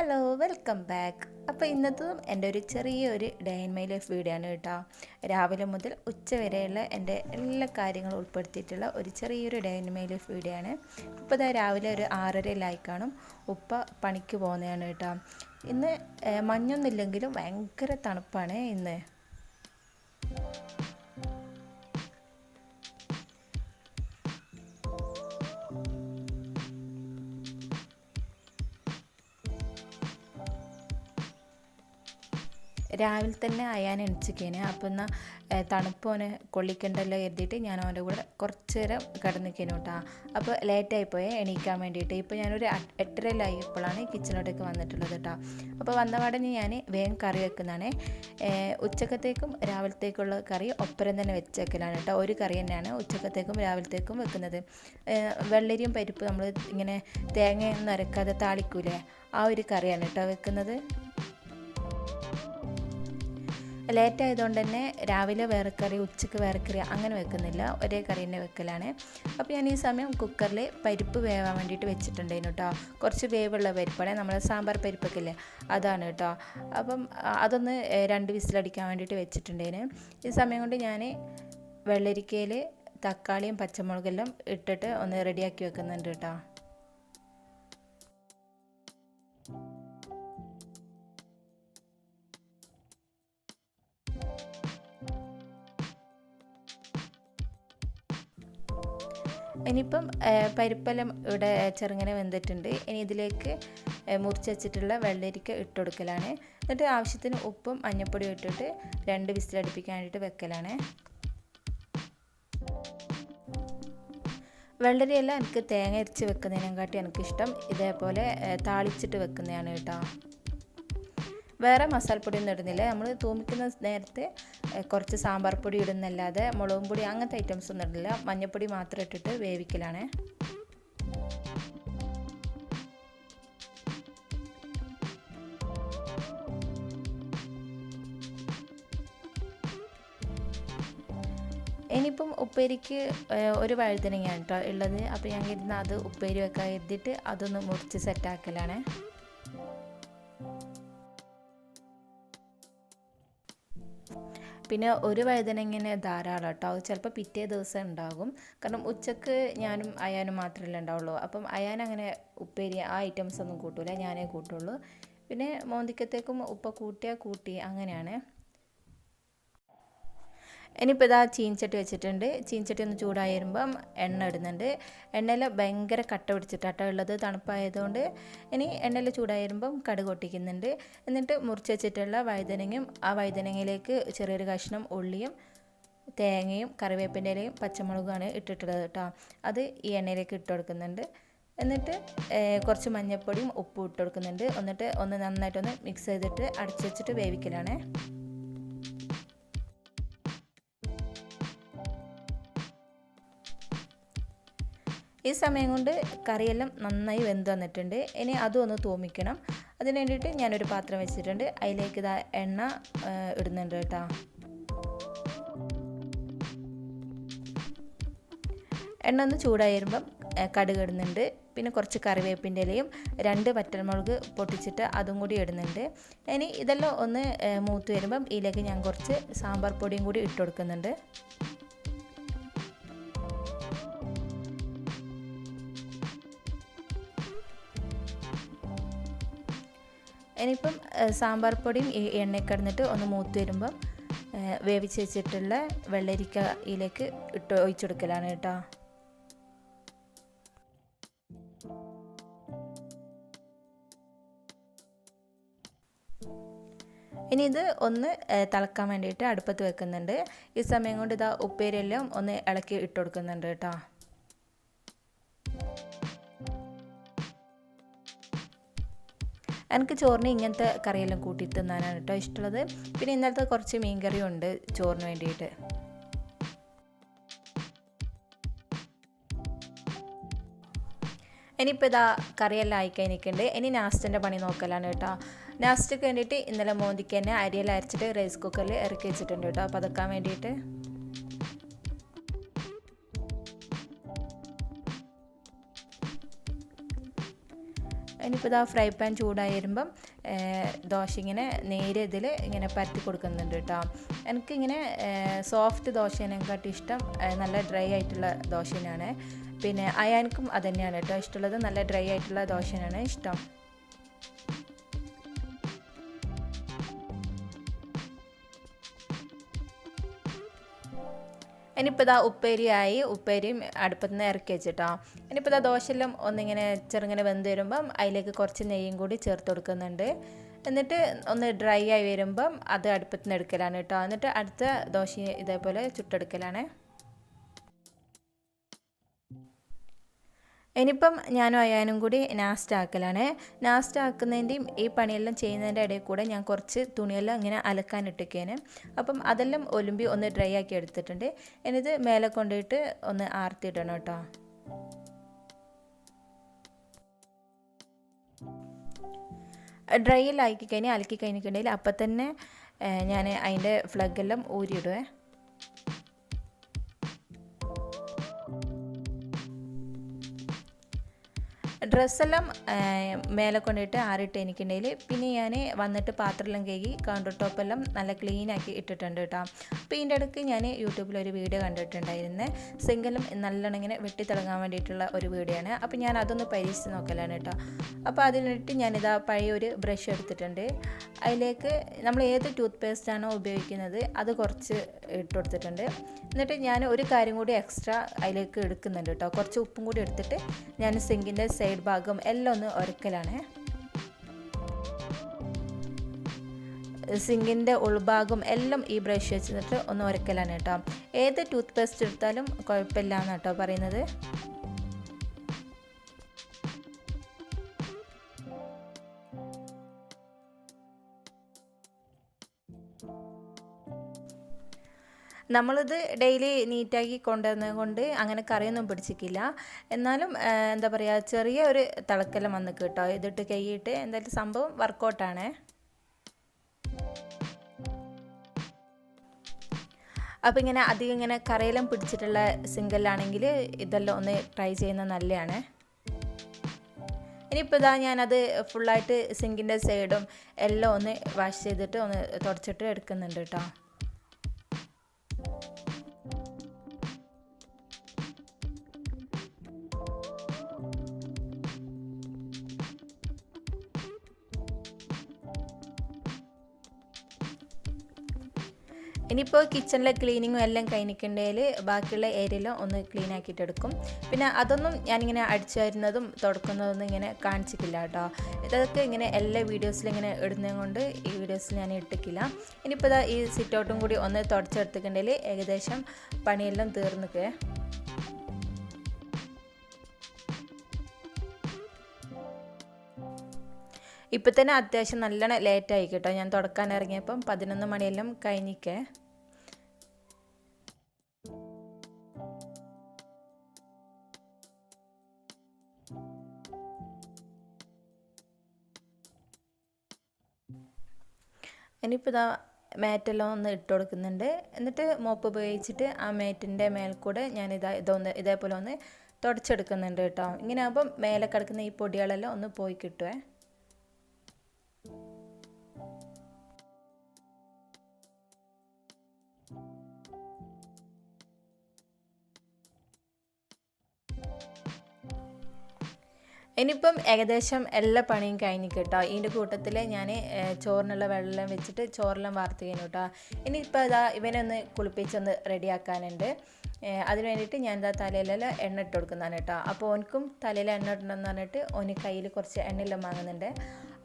Hello welcome back. അപ്പോൾ ഇന്നത്തതും എൻ്റെ ഒരു ചെറിയൊരു day in my life video ആണ് കേട്ടോ. രാവിലെ മുതൽ ഉച്ച വരെയുള്ള എൻ്റെ എല്ലാ കാര്യങ്ങളും ഉൾപ്പെടുത്തിയിട്ടുള്ള ഒരു ചെറിയൊരു day in my life video ആണ്. ഇപ്പോൾ ഇതാ രാവിലെ ഒരു 6:30 കാണും. ഉപ്പ പണിക്ക് പോകുന്നതാണ് കേട്ടോ. ഇന്ന് മഞ്ഞൊന്നുമില്ലെങ്കിലും ഭയങ്കര തണുപ്പാണ് ഇന്ന്. രാവിലെ തന്നെ അയാൻ എണിച്ചിക്കേനെ. അപ്പോൾ എന്നാൽ തണുപ്പ് ഓനെ കൊള്ളിക്കണ്ടല്ലോ കരുതിയിട്ട് ഞാൻ അവൻ്റെ കൂടെ കുറച്ച് നേരം കിടന്നിക്കേനു കേട്ടോ. അപ്പോൾ ലേറ്റായിപ്പോയി എണീക്കാൻ വേണ്ടിയിട്ട്. ഇപ്പോൾ ഞാനൊരു 8:30 ആയപ്പോഴാണ് കിച്ചണിലോട്ടേക്ക് വന്നിട്ടുള്ളത് കേട്ടോ. അപ്പോൾ വന്ന പാടന് ഞാൻ വേഗം കറി വെക്കുന്നതാണ്. ഉച്ചക്കത്തേക്കും രാവിലത്തേക്കുള്ള കറി ഒപ്പരം തന്നെ വെച്ചേക്കലാണ് കേട്ടോ. ഒരു കറി തന്നെയാണ് ഉച്ചക്കത്തേക്കും രാവിലത്തേക്കും വെക്കുന്നത്. വെള്ളരിയും പരിപ്പ് നമ്മൾ ഇങ്ങനെ തേങ്ങയൊന്നും അരക്കാതെ താളിക്കൂലേ, ആ ഒരു കറിയാണ് കേട്ടോ വെക്കുന്നത്. ലേറ്റ് ആയതുകൊണ്ട് തന്നെ രാവിലെ വേറെ കറി ഉച്ചയ്ക്ക് വേറെ കറി അങ്ങനെ വെക്കുന്നില്ല, ഒരേ കറി തന്നെ വെക്കലാണ്. അപ്പോൾ ഞാൻ ഈ സമയം കുക്കറിൽ പരിപ്പ് വേവാൻ വേണ്ടിയിട്ട് വെച്ചിട്ടുണ്ടായിരുന്നു കേട്ടോ. കുറച്ച് വേവുള്ള പരിപ്പാണ്, നമ്മൾ സാമ്പാർ പരിപ്പൊക്കെ ഇല്ലേ, അതാണ് കേട്ടോ. അപ്പം അതൊന്ന് 2 വിസിലടിക്കാൻ വേണ്ടിയിട്ട് വെച്ചിട്ടുണ്ടായിരുന്നു. ഈ സമയം കൊണ്ട് ഞാൻ വെള്ളരിക്കയിൽ തക്കാളിയും പച്ചമുളകെല്ലാം ഇട്ടിട്ട് ഒന്ന് റെഡിയാക്കി വെക്കുന്നുണ്ട് കേട്ടോ. ഇനിയിപ്പം പരിപ്പെല്ലാം ഇവിടെ ചെറുങ്ങനെ വെന്തിട്ടുണ്ട്. ഇനി ഇതിലേക്ക് മുറിച്ച് വെച്ചിട്ടുള്ള വെള്ളരിക്ക ഇട്ട് കൊടുക്കലാണ്. എന്നിട്ട് ആവശ്യത്തിന് ഉപ്പും മഞ്ഞൾപ്പൊടിയും ഇട്ടിട്ട് 2 വിസിലടുപ്പിക്കാൻ വേണ്ടിയിട്ട് വെക്കലാണ്. വെള്ളരിയെല്ലാം എനിക്ക് തേങ്ങ അരച്ച് വെക്കുന്നതിനെക്കാട്ടി എനിക്കിഷ്ടം ഇതേപോലെ താളിച്ചിട്ട് വെക്കുന്നതാണ് കേട്ടോ. വേറെ മസാലപ്പൊടിയൊന്നും ഇടുന്നില്ല. നമ്മൾ തൂമിക്കുന്ന നേരത്തെ കുറച്ച് സാമ്പാർ പൊടി ഇടുന്നല്ലാതെ മുളകും പൊടി അങ്ങനത്തെ ഐറ്റംസ് ഒന്നും ഇടില്ല. മഞ്ഞൾപ്പൊടി മാത്രം ഇട്ടിട്ട് വേവിക്കലാണ്. ഇനിയിപ്പം ഉപ്പേരിക്ക് ഒരു വഴുതനങ്ങയാണ് കേട്ടോ ഉള്ളത്. അപ്പോൾ ഞാൻ കരുതുന്ന അത് ഉപ്പേരി വെക്കാൻ കരുതിയിട്ട് അതൊന്ന് മുറിച്ച് സെറ്റാക്കലാണ്. പിന്നെ ഒരു വഴുതനങ്ങനെ ധാരാളം കേട്ടോ. അത് ചിലപ്പോൾ പിറ്റേ ദിവസം ഉണ്ടാകും. കാരണം ഉച്ചക്ക് ഞാനും അയാനും മാത്രമല്ലേ ഉണ്ടാവുള്ളൂ. അപ്പം അയാൻ അങ്ങനെ ഉപ്പേരി ആ ഐറ്റംസ് ഒന്നും കൂട്ടൂല, ഞാനേ കൂട്ടുള്ളൂ. പിന്നെ മോന്തിക്കത്തേക്കും ഉപ്പ കൂട്ടിയാൽ കൂട്ടി അങ്ങനെയാണ്. ഇനിയിപ്പോൾ ഇതാ ചീനച്ചട്ടി വെച്ചിട്ടുണ്ട്. ചീനച്ചട്ടി ഒന്ന് ചൂടായി വരുമ്പം എണ്ണ ഇടുന്നുണ്ട്. എണ്ണയിൽ ഭയങ്കര കട്ട പിടിച്ചിട്ടാട്ടോ ഉള്ളത്, തണുപ്പായതുകൊണ്ട്. ഇനി എണ്ണയിൽ ചൂടായി വരുമ്പം കടുക് പൊട്ടിക്കുന്നുണ്ട്. എന്നിട്ട് മുറിച്ച് വെച്ചിട്ടുള്ള വഴുതനങ്ങയും ആ വഴുതനങ്ങയിലേക്ക് ചെറിയൊരു കഷ്ണം ഉള്ളിയും തേങ്ങയും കറിവേപ്പിൻ്റെ ഇലയും പച്ചമുളകുമാണ് ഇട്ടിട്ടുള്ളത് കേട്ടോ. അത് ഈ എണ്ണയിലേക്ക് ഇട്ട് കൊടുക്കുന്നുണ്ട്. എന്നിട്ട് കുറച്ച് മഞ്ഞൾപ്പൊടിയും ഉപ്പും ഇട്ട് കൊടുക്കുന്നുണ്ട്. എന്നിട്ട് ഒന്ന് നന്നായിട്ടൊന്ന് മിക്സ് ചെയ്തിട്ട് അടച്ചു വെച്ചിട്ട് വേവിക്കലാണ്. ഈ സമയം കൊണ്ട് കറിയെല്ലാം നന്നായി വെന്ത് വന്നിട്ടുണ്ട്. ഇനി അതും ഒന്ന് തൂമിക്കണം. അതിന് വേണ്ടിയിട്ട് ഞാനൊരു പാത്രം വെച്ചിട്ടുണ്ട്. അതിലേക്ക് ഇതാ എണ്ണ ഇടുന്നുണ്ട് കേട്ടോ. എണ്ണ ഒന്ന് ചൂടായി വരുമ്പം കടുക് ഇടുന്നുണ്ട്. പിന്നെ കുറച്ച് കറിവേപ്പിൻ്റെ ഇലയും 2 വറ്റൽമുളക് പൊട്ടിച്ചിട്ട് അതും കൂടി ഇടുന്നുണ്ട്. ഇനി ഇതെല്ലാം ഒന്ന് മൂത്ത് വരുമ്പം ഇതിലേക്ക് ഞാൻ കുറച്ച് സാമ്പാർ പൊടിയും കൂടി ഇട്ട് കൊടുക്കുന്നുണ്ട്. ഇനിയിപ്പം സാമ്പാർ പൊടിയും ഈ എണ്ണയിൽ കിടന്നിട്ട് ഒന്ന് മൂത്ത് വരുമ്പം വേവിച്ച് വെച്ചിട്ടുള്ള വെള്ളരിക്കയിലേക്ക് ഒഴിച്ചു കൊടുക്കലാണ് കേട്ടോ. ഇനി ഇത് ഒന്ന് തിളക്കാൻ വേണ്ടിയിട്ട് അടുപ്പത്ത് വെക്കുന്നുണ്ട്. ഈ സമയം കൊണ്ട് ഇതാ ഉപ്പേരിയെല്ലാം ഒന്ന് ഇളക്കി ഇട്ട് കൊടുക്കുന്നുണ്ട് കേട്ടോ. എനിക്ക് ചോറിന് ഇങ്ങനത്തെ കറിയെല്ലാം കൂട്ടി തിന്നാനാണ് കേട്ടോ ഇഷ്ടമുള്ളത്. പിന്നെ ഇന്നലത്തെ കുറച്ച് മീൻ കറിയും ഉണ്ട് ചോറിന് വേണ്ടിയിട്ട്. ഇനിയിപ്പോൾ ഇതാ കറിയെല്ലാം ആയിക്കഴിഞ്ഞിട്ടുണ്ട്. ഇനി നാസ്റ്റിൻ്റെ പണി നോക്കലാണ് കേട്ടോ. നാസ്റ്റിക്ക് വേണ്ടിയിട്ട് ഇന്നലെ മോന്തിക്ക് തന്നെ അരിയെല്ലാം അരച്ചിട്ട് റൈസ് കുക്കറിൽ ഇറക്കി വെച്ചിട്ടുണ്ട് കേട്ടോ പതക്കാൻ വേണ്ടിയിട്ട്. ഇനിയിപ്പോൾ ഇതാ ഫ്രൈ പാൻ ചൂടായി വരുമ്പം ദോശ ഇങ്ങനെ നേരെ ഇതിൽ ഇങ്ങനെ പരത്തി കൊടുക്കുന്നുണ്ട് കേട്ടോ. എനിക്കിങ്ങനെ സോഫ്റ്റ് ദോശേനെക്കാട്ടും ഇഷ്ടം നല്ല ഡ്രൈ ആയിട്ടുള്ള ദോശയാണ്. പിന്നെ അയാൻക്കും അത് തന്നെയാണ് കേട്ടോ ഇഷ്ടമുള്ളത്, നല്ല ഡ്രൈ ആയിട്ടുള്ള ദോശയാണ് ഇഷ്ടം. ഇനിയിപ്പോൾ ഇതാ ഉപ്പേരിയായി, ഉപ്പേരിയും അടുപ്പത്ത് നിന്ന് ഇറക്കി വെച്ചിട്ടോ. ഇനിയിപ്പോൾ ഇതാ ദോശയെല്ലാം ഒന്നിങ്ങനെ ചെറുങ്ങനെ വെന്ത് വരുമ്പം അതിലേക്ക് കുറച്ച് നെയ്യും കൂടി ചേർത്ത് കൊടുക്കുന്നുണ്ട്. എന്നിട്ട് ഒന്ന് ഡ്രൈ ആയി വരുമ്പം അത് അടുപ്പത്ത് നിന്ന് എടുക്കലാണ് കേട്ടോ. എന്നിട്ട് അടുത്ത ദോശ ഇതേപോലെ ചുട്ടെടുക്കലാണ്. ഇനിയിപ്പം ഞാനും അയാനും കൂടി നാസ്റ്റ് ആക്കലാണ്. നാസ്റ്റ് ആക്കുന്നതിൻ്റെയും ഈ പണിയെല്ലാം ചെയ്യുന്നതിൻ്റെ ഇടയിൽ കൂടെ ഞാൻ കുറച്ച് തുണിയെല്ലാം ഇങ്ങനെ അലക്കാനിട്ടേക്കേന്. അപ്പം അതെല്ലാം ഒലുമ്പി ഒന്ന് ഡ്രൈ ആക്കി എടുത്തിട്ടുണ്ട്. എന്നിട്ട് മേലെ കൊണ്ടുപോയിട്ട് ഒന്ന് ആർത്തിയിടണം കേട്ടോ. ഡ്രൈയിലാക്കി കഴിഞ്ഞാൽ അലക്കി കഴിഞ്ഞിട്ടുണ്ടെങ്കിൽ അപ്പം തന്നെ ഞാൻ അതിൻ്റെ ഫ്ലഗെല്ലാം ഊരിയിടുവേ. ഡ്രസ്സെല്ലാം മേലെ കൊണ്ടിട്ട് ആറിട്ട് എനിക്കുണ്ടെങ്കിൽ പിന്നെ ഞാൻ വന്നിട്ട് പാത്രമെല്ലാം കഴുകി കൗണ്ടർ ടോപ്പെല്ലാം നല്ല ക്ലീനാക്കി ഇട്ടിട്ടുണ്ട് കേട്ടോ. അപ്പോൾ ഇതിൻ്റെ ഇടയ്ക്ക് ഞാൻ യൂട്യൂബിലൊരു വീഡിയോ കണ്ടിട്ടുണ്ടായിരുന്നു. സിങ്കെല്ലാം നല്ലോണം ഇങ്ങനെ വെട്ടിത്തിളങ്ങാൻ വേണ്ടിയിട്ടുള്ള ഒരു വീഡിയോ ആണ്. അപ്പോൾ ഞാൻ അതൊന്ന് പരീക്ഷിച്ച് നോക്കലാണ് കേട്ടോ. അപ്പോൾ അതിനിട്ട് ഞാനിതാ പഴയ ഒരു ബ്രഷ് എടുത്തിട്ടുണ്ട്. അതിലേക്ക് നമ്മൾ ഏത് ടൂത്ത് പേസ്റ്റാണോ ഉപയോഗിക്കുന്നത് അത് കുറച്ച് ഇട്ട് കൊടുത്തിട്ടുണ്ട്. എന്നിട്ട് ഞാൻ ഒരു കാര്യം കൂടി എക്സ്ട്രാ അതിലേക്ക് എടുക്കുന്നുണ്ട് കേട്ടോ. കുറച്ച് ഉപ്പും കൂടി എടുത്തിട്ട് ഞാൻ സിങ്കിൻ്റെ സൈഡ് ഭാഗം എല്ലാം ഒന്ന് ഉരക്കലാണ്. സിങ്കിൻ്റെ ഉൾഭാഗം എല്ലാം ഈ ബ്രഷ് വെച്ചിട്ട് ഒന്ന് ഉരക്കലാണ് കേട്ടോ. ഏത് ടൂത്ത് പേസ്റ്റ് എടുത്താലും കുഴപ്പമില്ല എന്ന് കേട്ടോ പറയുന്നത്. നമ്മളിത് ഡെയിലി നീറ്റാക്കി കൊണ്ടുവന്നത് കൊണ്ട് അങ്ങനെ കറിയൊന്നും പിടിച്ചിട്ടില്ല. എന്നാലും എന്താ പറയുക, ചെറിയ ഒരു തിളക്കെല്ലാം വന്ന് കേട്ടോ. ഇതിട്ട് കൈയിട്ട് എന്തായാലും സംഭവം വർക്കൗട്ടാണ്. അപ്പോൾ ഇങ്ങനെ അധികം ഇങ്ങനെ കറിയെല്ലാം പിടിച്ചിട്ടുള്ള സിങ്കല്ലാണെങ്കിൽ ഇതെല്ലാം ഒന്ന് ട്രൈ ചെയ്യുന്നത് നല്ലതാണ്. ഇനിയിപ്പോൾ ഇതാ ഞാനത് ഫുള്ളായിട്ട് സിങ്കിൻ്റെ സൈഡും എല്ലാം ഒന്ന് വാഷ് ചെയ്തിട്ട് ഒന്ന് തുടച്ചിട്ട് എടുക്കുന്നുണ്ട് കേട്ടോ. ഇനിയിപ്പോൾ കിച്ചണിലെ ക്ലീനിങ്ങും എല്ലാം കഴിഞ്ഞിട്ടുണ്ടെങ്കിൽ ബാക്കിയുള്ള ഏരിയയിലും ഒന്ന് ക്ലീൻ ആക്കിയിട്ട് എടുക്കും. പിന്നെ അതൊന്നും ഞാനിങ്ങനെ അടിച്ചു വരുന്നതും തുടക്കുന്നതൊന്നും ഇങ്ങനെ കാണിച്ചിട്ടില്ല കേട്ടോ. ഇതൊക്കെ ഇങ്ങനെ എല്ലാ വീഡിയോസിലും ഇങ്ങനെ ഇടുന്നത് കൊണ്ട് ഈ വീഡിയോസിൽ ഞാൻ ഇട്ടിട്ടില്ല. ഇനിയിപ്പോൾ ഇതാ ഈ സിറ്റ് ഔട്ടും കൂടി ഒന്ന് തുടച്ചെടുത്തിട്ടുണ്ടെങ്കിൽ ഏകദേശം പണിയെല്ലാം തീർന്നിക്കേ. ഇപ്പം തന്നെ അത്യാവശ്യം നല്ലോണം ലേറ്റായി കേട്ടോ. ഞാൻ തുടക്കാൻ ഇറങ്ങിയപ്പം 11 മണിയെല്ലാം കഴിഞ്ഞിക്കേ. ഇനിയിപ്പോൾ ഇതാ മാറ്റെല്ലാം ഒന്ന് ഇട്ട് കൊടുക്കുന്നുണ്ട്. എന്നിട്ട് മോപ്പ് ഉപയോഗിച്ചിട്ട് ആ മാറ്റിൻ്റെ മേൽക്കൂടെ ഞാൻ ഇതേപോലെ ഒന്ന് തുടച്ചെടുക്കുന്നുണ്ട് കേട്ടോ. ഇങ്ങനെ ആകുമ്പം മേലെ കിടക്കുന്ന ഈ പൊടികളെല്ലാം ഒന്ന് പോയി കിട്ടുവേ. ഇനിയിപ്പം ഏകദേശം എല്ലാ പണിയും കഴിഞ്ഞ് കേട്ടോ. ഇതിൻ്റെ കൂട്ടത്തിൽ ഞാൻ ചോറിനുള്ള വെള്ളം വെച്ചിട്ട് ചോറെല്ലാം വാർത്ത് കഴിഞ്ഞു കേട്ടോ. ഇനിയിപ്പോൾ ഇതാ ഇവനൊന്ന് കുളിപ്പിച്ചൊന്ന് റെഡിയാക്കാനുണ്ട്. അതിന് വേണ്ടിയിട്ട് ഞാൻ ഇതാ തലയിലെല്ലാം എണ്ണ ഇട്ട് കൊടുക്കുന്നതാണ് കേട്ടോ. അപ്പോൾ ഓനിക്കും തലയിൽ എണ്ണ ഇടണമെന്ന് പറഞ്ഞിട്ട് ഓന് കയ്യിൽ കുറച്ച് എണ്ണയെല്ലാം വാങ്ങുന്നുണ്ട്.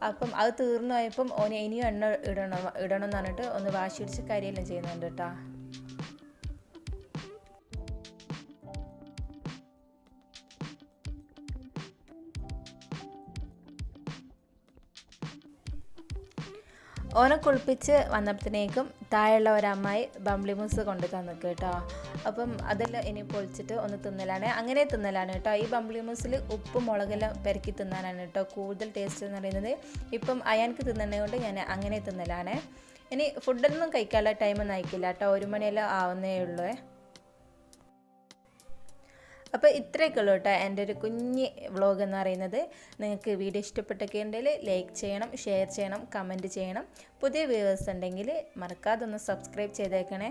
അപ്പം അത് തീർന്നു പോയപ്പം ഓന് ഇനിയും എണ്ണ ഇടണമെന്ന് പറഞ്ഞിട്ട് ഒന്ന് വാശി പിടിച്ച് കരിയെല്ലാം ചെയ്യുന്നുണ്ട് കേട്ടോ. ഓനെ കുളിപ്പിച്ച് വന്നപ്പോഴത്തേക്കും താഴെയുള്ള ഒരമ്മായി ബംബ്ലിമൂസ് കൊണ്ട് തന്നു കേട്ടോ. അപ്പം അതെല്ലാം ഇനി പൊളിച്ചിട്ട് ഒന്ന് തിന്നലാണ്, അങ്ങനെ തിന്നലാണ് കേട്ടോ. ഈ ബംബ്ലിമൂസിൽ ഉപ്പും മുളകെല്ലാം പെരക്കി തിന്നാനാണ് കേട്ടോ കൂടുതൽ ടേസ്റ്റ് എന്ന് പറയുന്നത്. ഇപ്പം അയാൾക്ക് തിന്നണത് കൊണ്ട് ഞാൻ അങ്ങനെ തിന്നലാണ്. ഇനി ഫുഡൊന്നും കഴിക്കാനുള്ള ടൈമൊന്നും അയക്കില്ല കേട്ടോ. 1 മണിയെല്ലാം ആവുന്നേ ഉള്ളൂ. അപ്പോൾ ഇത്രയൊക്കെ ഉള്ളൂ കേട്ടോ എൻ്റെ ഒരു കുഞ്ഞ് വ്ളോഗ് എന്ന് പറയുന്നത്. നിങ്ങൾക്ക് വീഡിയോ ഇഷ്ടപ്പെട്ടൊക്കെ ഉണ്ടെങ്കിൽ ലൈക്ക് ചെയ്യണം, ഷെയർ ചെയ്യണം, കമൻറ്റ് ചെയ്യണം. പുതിയ വ്യൂവേഴ്സ് ഉണ്ടെങ്കിൽ മറക്കാതെ ഒന്ന് സബ്സ്ക്രൈബ് ചെയ്തേക്കണേ.